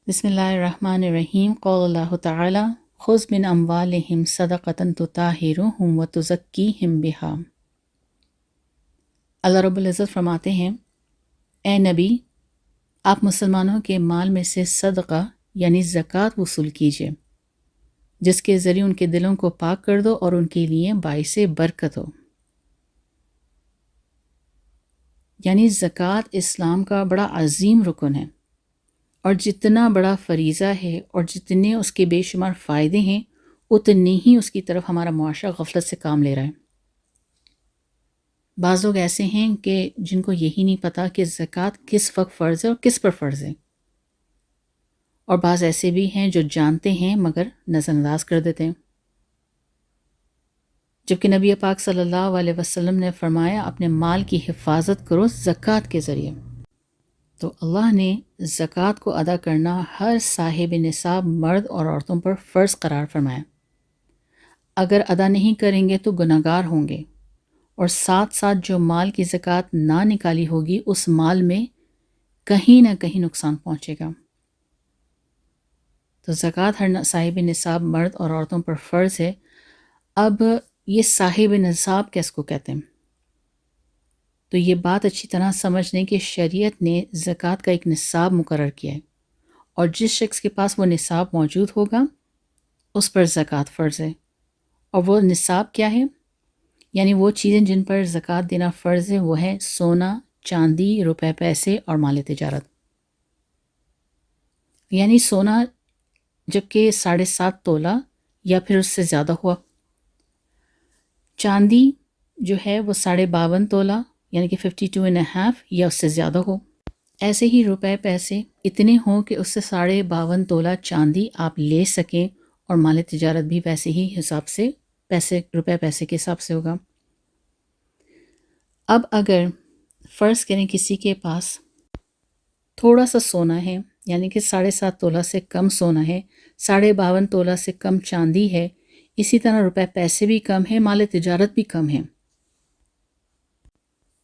بسم اللہ الرحمن الرحیم قول اللہ تعالی خذ من اموالہم صدقۃ تطہرھم وتزکیہم بہا۔ اللہ رب العزت فرماتے ہیں، اے نبی، آپ مسلمانوں کے مال میں سے صدقہ یعنی زکوٰۃ وصول کیجیے، جس کے ذریعے ان کے دلوں کو پاک کر دو اور ان کے لیے باعث برکت ہو۔ یعنی زکوٰۃ اسلام کا بڑا عظیم رکن ہے، اور جتنا بڑا فریضہ ہے اور جتنے اس کے بے شمار فائدے ہیں، اتنے ہی اس کی طرف ہمارا معاشرہ غفلت سے کام لے رہا ہے۔ بعض لوگ ایسے ہیں کہ جن کو یہی نہیں پتہ کہ زکوٰۃ کس وقت فرض ہے اور کس پر فرض ہے، اور بعض ایسے بھی ہیں جو جانتے ہیں مگر نظر انداز کر دیتے ہیں۔ جبکہ نبی پاک صلی اللہ علیہ وسلم نے فرمایا، اپنے مال کی حفاظت کرو زکوٰۃ کے ذریعے۔ تو اللہ نے زکوٰۃ کو ادا کرنا ہر صاحب نصاب مرد اور عورتوں پر فرض قرار فرمایا۔ اگر ادا نہیں کریں گے تو گنہگار ہوں گے، اور ساتھ ساتھ جو مال کی زکوٰۃ نہ نکالی ہوگی اس مال میں کہیں نہ کہیں نقصان پہنچے گا۔ تو زکوٰۃ ہر صاحب نصاب مرد اور عورتوں پر فرض ہے۔ اب یہ صاحب نصاب کس کو کہتے ہیں؟ تو یہ بات اچھی طرح سمجھ لیں کہ شریعت نے زکوٰۃ کا ایک نصاب مقرر کیا ہے، اور جس شخص کے پاس وہ نصاب موجود ہوگا اس پر زکوٰۃ فرض ہے۔ اور وہ نصاب کیا ہے؟ یعنی وہ چیزیں جن پر زکوٰۃ دینا فرض ہے وہ ہے سونا، چاندی، روپے پیسے اور مال تجارت۔ یعنی سونا جبکہ 7.5 تولہ یا پھر اس سے زیادہ ہوا، چاندی جو ہے وہ 52.5 تولہ یعنی کہ 52.5 یا اس سے زیادہ ہو، ایسے ہی روپے پیسے اتنے ہوں کہ اس سے 52.5 تولہ چاندی آپ لے سکیں، اور مال تجارت بھی ویسے ہی حساب سے روپے پیسے کے حساب سے ہوگا۔ اب اگر فرض کریں کسی کے پاس تھوڑا سا سونا ہے، یعنی کہ 7.5 تولہ سے کم سونا ہے، 52.5 تولہ سے کم چاندی ہے، اسی طرح روپے پیسے بھی کم ہیں، مال تجارت بھی کم ہے،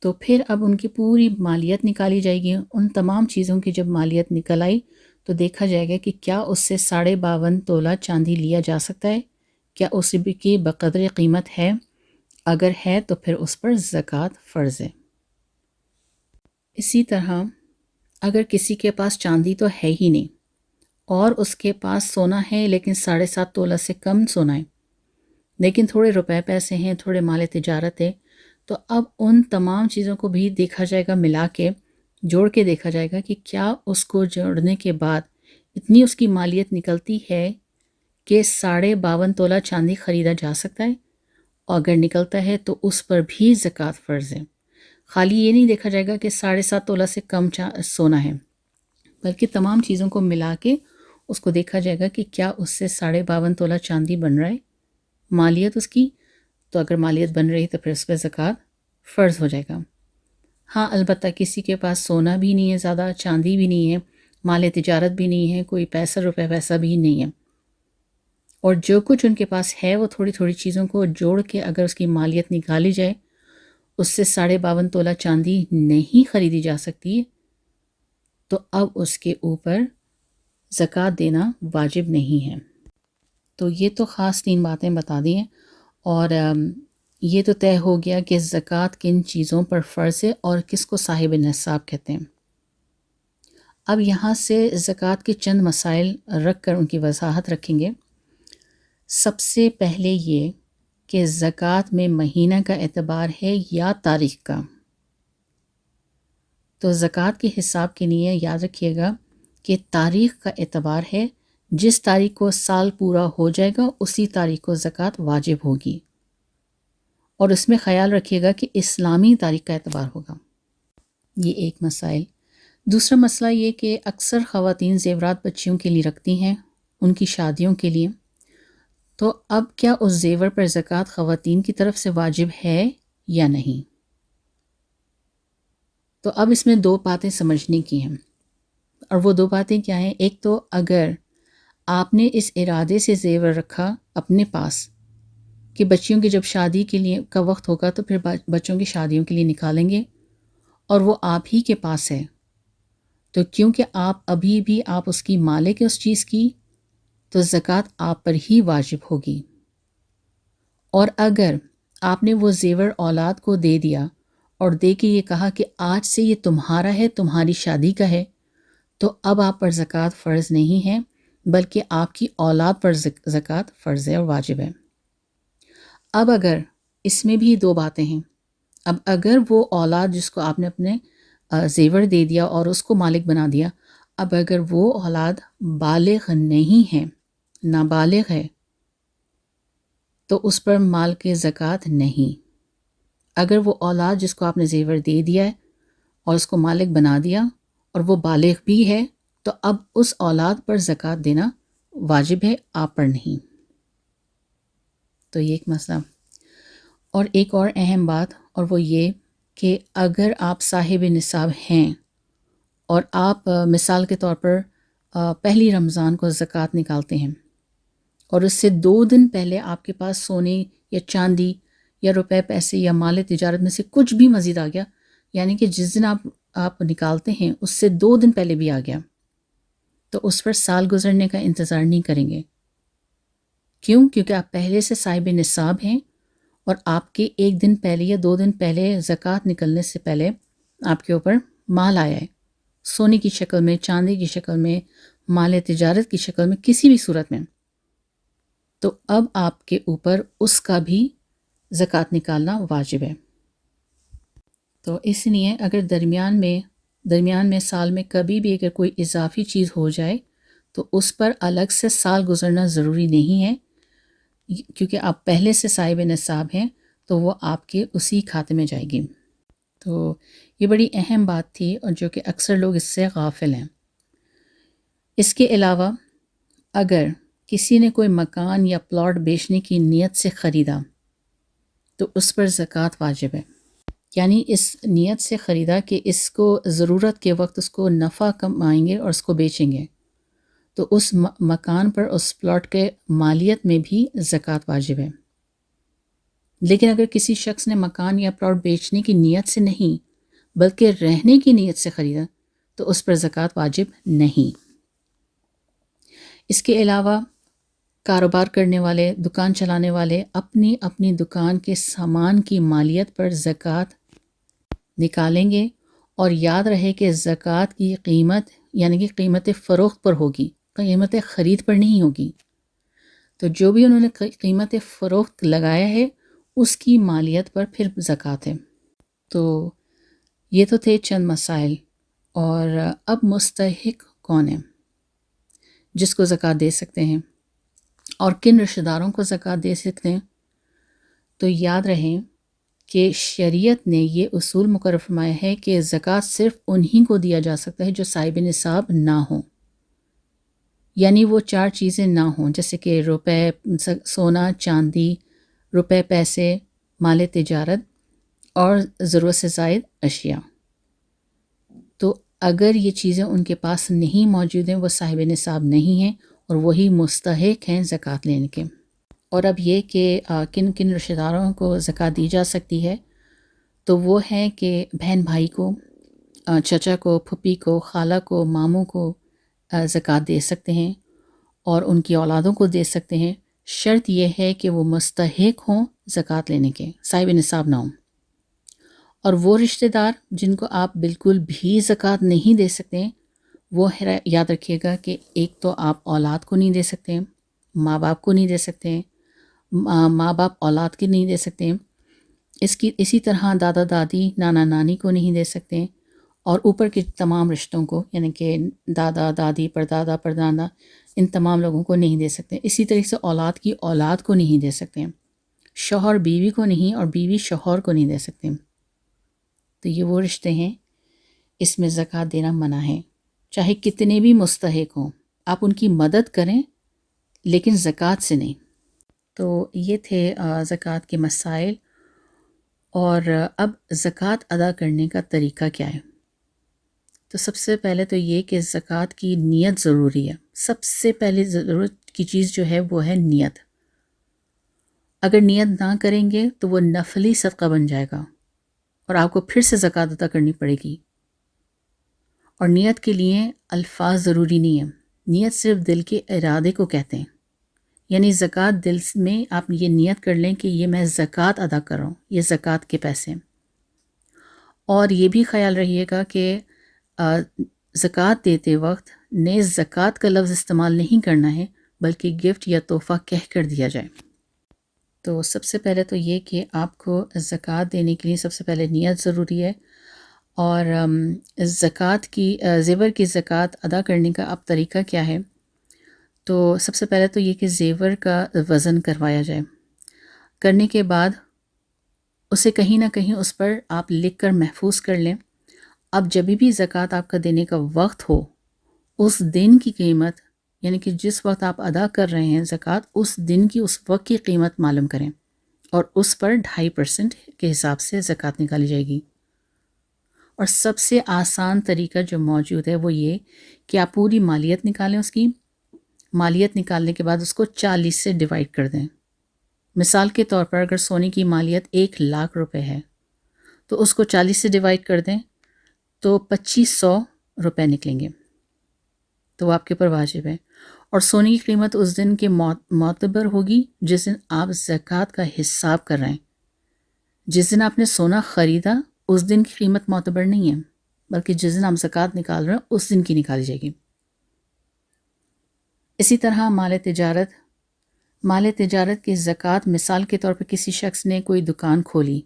تو پھر اب ان کی پوری مالیت نکالی جائے گی۔ ان تمام چیزوں کی جب مالیت نکل آئی تو دیکھا جائے گا کہ کیا اس سے 52.5 تولہ چاندی لیا جا سکتا ہے، کیا اس کی بقدر قیمت ہے۔ اگر ہے تو پھر اس پر زکوٰۃ فرض ہے۔ اسی طرح اگر کسی کے پاس چاندی تو ہے ہی نہیں اور اس کے پاس سونا ہے لیکن 7.5 تولہ سے کم سونا ہے، لیکن تھوڑے روپے پیسے ہیں، تھوڑے مال تجارت ہے، تو اب ان تمام چیزوں کو بھی دیکھا جائے گا، ملا کے جوڑ کے دیکھا جائے گا کہ کیا اس کو جوڑنے کے بعد اتنی اس کی مالیت نکلتی ہے کہ 52.5 تولہ چاندی خریدا جا سکتا ہے، اور اگر نکلتا ہے تو اس پر بھی زکوٰۃ فرض ہے۔ خالی یہ نہیں دیکھا جائے گا کہ 7.5 تولہ سے کم سونا ہے، بلکہ تمام چیزوں کو ملا کے اس کو دیکھا جائے گا کہ کیا اس سے 52.5 تولہ چاندی بن رہا ہے مالیت اس کی، تو اگر مالیت بن رہی تو پھر اس پہ زکوٰۃ فرض ہو جائے گا۔ ہاں البتہ کسی کے پاس سونا بھی نہیں ہے، زیادہ چاندی بھی نہیں ہے، مال تجارت بھی نہیں ہے، کوئی پیسہ روپے پیسہ بھی نہیں ہے، اور جو کچھ ان کے پاس ہے وہ تھوڑی تھوڑی چیزوں کو جوڑ کے اگر اس کی مالیت نکالی جائے، اس سے 52.5 تولہ چاندی نہیں خریدی جا سکتی، تو اب اس کے اوپر زکوٰۃ دینا واجب نہیں ہے۔ تو یہ تو خاص 3 باتیں بتا دی ہیں، اور یہ تو طے ہو گیا کہ زکوٰۃ کن چیزوں پر فرض ہے اور کس کو صاحب نصاب کہتے ہیں۔ اب یہاں سے زکوٰۃ کے چند مسائل رکھ کر ان کی وضاحت رکھیں گے۔ سب سے پہلے یہ کہ زکوٰۃ میں مہینہ کا اعتبار ہے یا تاریخ کا۔ تو زکوٰۃ کے حساب کے لیے یاد رکھیے گا کہ تاریخ کا اعتبار ہے، جس تاریخ کو سال پورا ہو جائے گا اسی تاریخ کو زکوٰۃ واجب ہوگی، اور اس میں خیال رکھیے گا کہ اسلامی تاریخ کا اعتبار ہوگا۔ یہ ایک مسائل۔ دوسرا مسئلہ یہ کہ اکثر خواتین زیورات بچیوں کے لیے رکھتی ہیں، ان کی شادیوں کے لیے، تو اب کیا اس زیور پر زکوٰۃ خواتین کی طرف سے واجب ہے یا نہیں؟ تو اب اس میں 2 باتیں سمجھنے کی ہیں، اور وہ 2 باتیں کیا ہیں؟ ایک تو اگر آپ نے اس ارادے سے زیور رکھا اپنے پاس کہ بچیوں کی جب شادی کے لیے کا وقت ہوگا تو پھر بچوں کی شادیوں کے لیے نکالیں گے، اور وہ آپ ہی کے پاس ہے، تو کیونکہ آپ ابھی بھی آپ اس کی مالک ہیں اس چیز کی، تو زکوٰۃ آپ پر ہی واجب ہوگی۔ اور اگر آپ نے وہ زیور اولاد کو دے دیا اور دے کے یہ کہا کہ آج سے یہ تمہارا ہے، تمہاری شادی کا ہے، تو اب آپ پر زکوٰۃ فرض نہیں ہے، بلکہ آپ کی اولاد پر زکوٰۃ فرض ہے اور واجب ہے۔ اب اگر اس میں بھی دو باتیں ہیں۔ اب اگر وہ اولاد جس کو آپ نے اپنے زیور دے دیا اور اس کو مالک بنا دیا، اب اگر وہ اولاد بالغ نہیں ہے، نابالغ ہے، تو اس پر مال کے زکوٰۃ نہیں۔ اگر وہ اولاد جس کو آپ نے زیور دے دیا ہے اور اس کو مالک بنا دیا اور وہ بالغ بھی ہے، تو اب اس اولاد پر زکوٰۃ دینا واجب ہے، آپ پر نہیں۔ تو یہ ایک مسئلہ۔ اور ایک اور اہم بات، اور وہ یہ کہ اگر آپ صاحب نصاب ہیں اور آپ مثال کے طور پر پہلی رمضان کو زکوٰۃ نکالتے ہیں اور اس سے 2 دن پہلے آپ کے پاس سونے یا چاندی یا روپے پیسے یا مال تجارت میں سے کچھ بھی مزید آ گیا، یعنی کہ جس دن آپ نکالتے ہیں اس سے 2 دن پہلے بھی آ گیا، تو اس پر سال گزرنے کا انتظار نہیں کریں گے۔ کیوں؟ کیونکہ آپ پہلے سے صاحب نصاب ہیں اور آپ کے 1 دن پہلے یا 2 دن پہلے زکوٰۃ نکلنے سے پہلے آپ کے اوپر مال آیا ہے، سونے کی شکل میں، چاندی کی شکل میں، مال تجارت کی شکل میں، کسی بھی صورت میں، تو اب آپ کے اوپر اس کا بھی زکوٰۃ نکالنا واجب ہے۔ تو اس لیے اگر درمیان میں سال میں کبھی بھی اگر کوئی اضافی چیز ہو جائے تو اس پر الگ سے سال گزرنا ضروری نہیں ہے، کیونکہ آپ پہلے سے صاحب نصاب ہیں تو وہ آپ کے اسی کھاتے میں جائے گی۔ تو یہ بڑی اہم بات تھی اور جو کہ اکثر لوگ اس سے غافل ہیں۔ اس کے علاوہ اگر کسی نے کوئی مکان یا پلاٹ بیچنے کی نیت سے خریدا تو اس پر زکوٰۃ واجب ہے، یعنی اس نیت سے خریدا کہ اس کو ضرورت کے وقت اس کو نفع کمائیں گے اور اس کو بیچیں گے، تو اس مکان پر، اس پلاٹ کے مالیت میں بھی زکوٰۃ واجب ہے۔ لیکن اگر کسی شخص نے مکان یا پلاٹ بیچنے کی نیت سے نہیں بلکہ رہنے کی نیت سے خریدا تو اس پر زکوٰۃ واجب نہیں۔ اس کے علاوہ کاروبار کرنے والے، دکان چلانے والے اپنی دکان کے سامان کی مالیت پر زکوٰۃ نکالیں گے، اور یاد رہے کہ زکوٰۃ کی قیمت یعنی کہ قیمت فروخت پر ہوگی، قیمت خرید پر نہیں ہوگی۔ تو جو بھی انہوں نے قیمت فروخت لگایا ہے اس کی مالیت پر پھر زکوٰۃ ہے۔ تو یہ تو تھے چند مسائل۔ اور اب مستحق کون ہے جس کو زکوٰۃ دے سکتے ہیں اور کن رشتہ داروں کو زکوٰۃ دے سکتے ہیں؟ تو یاد رہیں کہ شریعت نے یہ اصول مقرر فرمایا ہے کہ زکوٰۃ صرف انہی کو دیا جا سکتا ہے جو صاحب نصاب نہ ہوں، یعنی وہ 4 چیزیں نہ ہوں، جیسے کہ روپے، سونا، چاندی، روپے پیسے، مال تجارت اور ضرورت سے زائد اشیاء۔ تو اگر یہ چیزیں ان کے پاس نہیں موجود ہیں، وہ صاحب نصاب نہیں ہیں اور وہی مستحق ہیں زکوٰۃ لینے کے۔ اور اب یہ کہ کن کن رشتہ داروں کو زکوٰۃ دی جا سکتی ہے، تو وہ ہے کہ بہن بھائی کو، چچا کو، پھپھی کو، خالہ کو، ماموں کو زکوٰۃ دے سکتے ہیں اور ان کی اولادوں کو دے سکتے ہیں۔ شرط یہ ہے کہ وہ مستحق ہوں زکوٰۃ لینے کے، صاحب نصاب نہ ہوں۔ اور وہ رشتہ دار جن کو آپ بالکل بھی زکوٰۃ نہیں دے سکتے، وہ یاد رکھیے گا کہ ایک تو آپ اولاد کو نہیں دے سکتے، ماں باپ کو نہیں دے سکتے، ماں باپ اولاد کے نہیں دے سکتے، اسی طرح دادا دادی، نانا نانی کو نہیں دے سکتے، اور اوپر کے تمام رشتوں کو، یعنی کہ دادا دادی، پردادا پردادا، ان تمام لوگوں کو نہیں دے سکتے۔ اسی طرح سے اولاد کی اولاد کو نہیں دے سکتے، شوہر بیوی کو نہیں اور بیوی شوہر کو نہیں دے سکتے۔ تو یہ وہ رشتے ہیں، اس میں زکوٰۃ دینا منع ہے، چاہے کتنے بھی مستحق ہوں، آپ ان کی مدد کریں لیکن زکوٰۃ سے نہیں۔ تو یہ تھے زکوٰۃ کے مسائل۔ اور اب زکوٰۃ ادا کرنے کا طریقہ کیا ہے؟ تو سب سے پہلے تو یہ کہ زکوٰۃ کی نیت ضروری ہے۔ سب سے پہلے ضرورت کی چیز جو ہے وہ ہے نیت۔ اگر نیت نہ کریں گے تو وہ نفلی صدقہ بن جائے گا اور آپ کو پھر سے زکوٰۃ ادا کرنی پڑے گی، اور نیت کے لیے الفاظ ضروری نہیں ہیں، نیت صرف دل کے ارادے کو کہتے ہیں. یعنی زکوٰۃ دل میں آپ یہ نیت کر لیں کہ یہ میں زکوٰۃ ادا کر رہا ہوں، یہ زکوٰۃ کے پیسے ہیں. اور یہ بھی خیال رہیے گا کہ زکوٰۃ دیتے وقت نیز زکوٰۃ کا لفظ استعمال نہیں کرنا ہے، بلکہ گفٹ یا تحفہ کہہ کر دیا جائے. تو سب سے پہلے تو یہ کہ آپ کو زکوٰۃ دینے کے لیے سب سے پہلے نیت ضروری ہے. اور زکوٰۃ کی زیور کی زکوٰۃ ادا کرنے کا اب طریقہ کیا ہے؟ تو سب سے پہلے تو یہ کہ زیور کا وزن کروایا جائے. کرنے کے بعد اسے کہیں نہ کہیں اس پر آپ لکھ کر محفوظ کر لیں. اب جب بھی زکوٰۃ آپ کا دینے کا وقت ہو، اس دن کی قیمت، یعنی کہ جس وقت آپ ادا کر رہے ہیں زکوٰۃ، اس دن کی اس وقت کی قیمت معلوم کریں اور اس پر 2.5% کے حساب سے زکوٰۃ نکالی جائے گی. اور سب سے آسان طریقہ جو موجود ہے وہ یہ کہ آپ پوری مالیت نکالیں. اس کی مالیت نکالنے کے بعد اس کو 40 سے ڈیوائڈ کر دیں. مثال کے طور پر اگر سونے کی مالیت 1,00,000 روپے ہے تو اس کو 40 سے ڈیوائڈ کر دیں تو 2,500 روپے نکلیں گے. تو وہ آپ کے اوپر واجب ہے. اور سونے کی قیمت اس دن کے معتبر ہوگی جس دن آپ زکوٰۃ کا حساب کر رہے ہیں. جس دن آپ نے سونا خریدا اس دن کی قیمت معتبر نہیں ہے، بلکہ جس دن آپ زکوٰۃ نکال رہے ہیں اس دن کی نکالی جائے گی. اسی طرح مال تجارت کی زکوٰۃ، مثال کے طور پر کسی شخص نے کوئی دکان کھولی،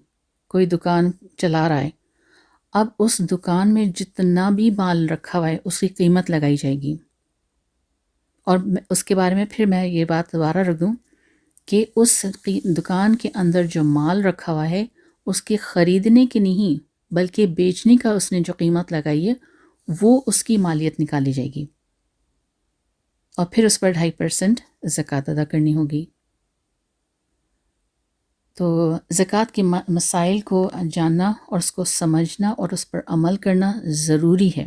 کوئی دکان چلا رہا ہے. اب اس دکان میں جتنا بھی مال رکھا ہوا ہے اس کی قیمت لگائی جائے گی. اور اس کے بارے میں پھر میں یہ بات دوبارہ رکھ دوں کہ اس دکان کے اندر جو مال رکھا ہوا ہے اس کے خریدنے کی نہیں بلکہ بیچنے کا اس نے جو قیمت لگائی ہے وہ اس کی مالیت نکالی جائے گی اور پھر اس پر 2.5% زکوٰۃ ادا کرنی ہوگی. تو زکوٰۃ کے مسائل کو جاننا اور اس کو سمجھنا اور اس پر عمل کرنا ضروری ہے.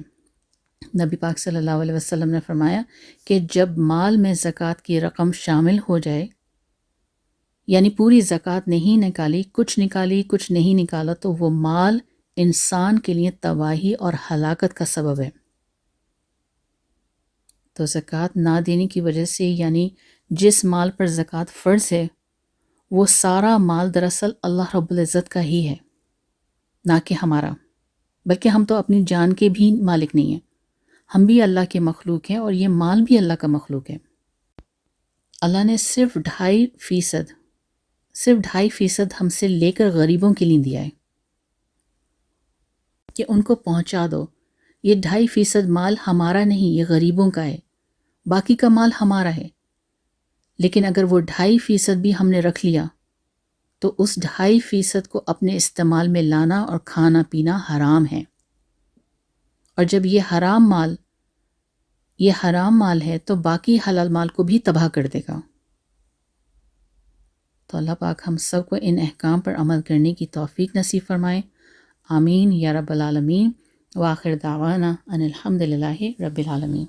نبی پاک صلی اللہ علیہ وسلم نے فرمایا کہ جب مال میں زکوٰۃ کی رقم شامل ہو جائے، یعنی پوری زکوٰۃ نہیں نکالی، کچھ نہیں نکالا، تو وہ مال انسان کے لیے تباہی اور ہلاکت کا سبب ہے. تو زکوٰۃ نہ دینے کی وجہ سے، یعنی جس مال پر زکوٰۃ فرض ہے وہ سارا مال دراصل اللہ رب العزت کا ہی ہے، نہ کہ ہمارا. بلکہ ہم تو اپنی جان کے بھی مالک نہیں ہیں، ہم بھی اللہ کے مخلوق ہیں اور یہ مال بھی اللہ کا مخلوق ہے. اللہ نے صرف 2.5% ہم سے لے کر غریبوں کے لیے دیا ہے کہ ان کو پہنچا دو. یہ 2.5% مال ہمارا نہیں، یہ غریبوں کا ہے. باقی کا مال ہمارا ہے، لیکن اگر وہ 2.5% بھی ہم نے رکھ لیا تو اس 2.5% کو اپنے استعمال میں لانا اور کھانا پینا حرام ہے. اور جب یہ حرام مال ہے تو باقی حلال مال کو بھی تباہ کر دے گا. تو اللہ پاک ہم سب کو ان احکام پر عمل کرنے کی توفیق نصیب فرمائے. آمین یا رب العالمین. وآخر دعوانا ان الحمد للہ رب العالمین.